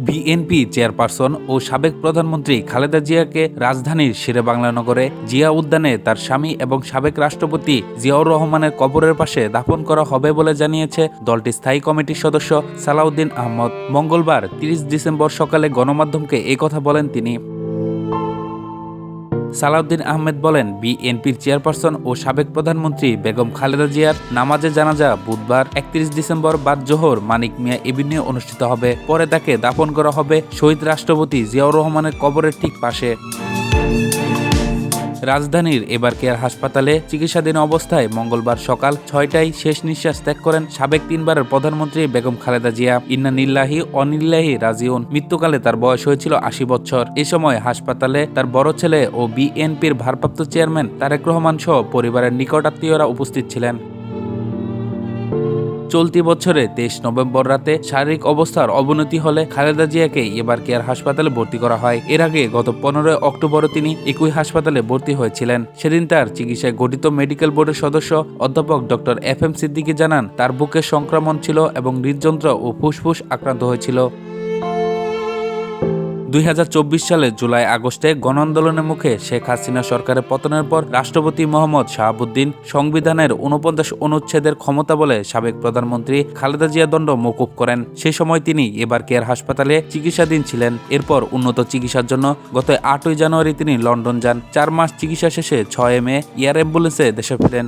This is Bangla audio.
বিএনপি চেয়ারপারসন ও সাবেক প্রধানমন্ত্রী খালেদা জিয়াকে রাজধানীর শেরেবাংলা নগরে জিয়া উদ্যানে তার স্বামী এবং সাবেক রাষ্ট্রপতি জিয়াউর রহমানের কবরের পাশে দাফন করা হবে বলে জানিয়েছে দলটির স্থায়ী কমিটির সদস্য সালাউদ্দিন আহমদ। মঙ্গলবার ৩০ ডিসেম্বর সকালে গণমাধ্যমকে কথা বলেন তিনি। সালাউদ্দিন আহমেদ বলেন, বিএনপির চেয়ারপারসন ও সাবেক প্রধানমন্ত্রী বেগম খালেদা জিয়ার নামাজে জানাজা বুধবার ৩১ ডিসেম্বর বাদ জোহর মানিক মিয়া এভিনিউ অনুষ্ঠিত হবে। পরে তাকে দাফন করা হবে শহীদ রাষ্ট্রপতি জিয়াউর রহমানের কবরের ঠিক পাশে। রাজধানীর এবার কেয়ার হাসপাতালে চিকিৎসাধীন অবস্থায় মঙ্গলবার সকাল ৬টায় শেষ নিঃশ্বাস ত্যাগ করেন সাবেক ৩বারের প্রধানমন্ত্রী বেগম খালেদা জিয়া। ইন্না নিল্লাহি অনিল্লাহি রাজিউন। মৃত্যুকালে তার বয়স হয়েছিল ৮০ বছর। এ সময় হাসপাতালে তার বড় ছেলে ও বিএনপির ভারপ্রাপ্ত চেয়ারম্যান তারেক রহমান সহ পরিবারের নিকটাত্মীয়রা উপস্থিত ছিলেন। চলতি বছরে ২৩ নভেম্বর রাতে শারীরিক অবস্থার অবনতি হলে খালেদা জিয়াকে এবার কেয়ার হাসপাতালে ভর্তি করা হয়। এর আগে গত ১৫ অক্টোবরও তিনি একই হাসপাতালে ভর্তি হয়েছিলেন। সেদিন তার চিকিৎসায় গঠিত মেডিকেল বোর্ডের সদস্য অধ্যাপক ডক্টর FM সিদ্দিকী জানান, তার বুকে সংক্রমণ ছিল এবং হৃদযন্ত্র ও ফুসফুস আক্রান্ত হয়েছিল। ২০২৪ সালের জুলাই আগস্টে গণ আন্দোলনের মুখে শেখ হাসিনা সরকারের পতনের পর রাষ্ট্রপতি মোহাম্মদ শাহাবুদ্দিন সংবিধানের ৪৯ অনুচ্ছেদের ক্ষমতা বলে সাবেক প্রধানমন্ত্রী খালেদা জিয়া দণ্ড মওকুফ করেন। সে সময় তিনি এবার কেয়ার হাসপাতালে চিকিৎসাধীন ছিলেন। এরপর উন্নত চিকিৎসার জন্য গত ৮ই জানুয়ারি তিনি লন্ডন যান। ৪ মাস চিকিৎসা শেষে ৬ মে এয়ার অ্যাম্বুলেন্সে দেশে ফেরেন।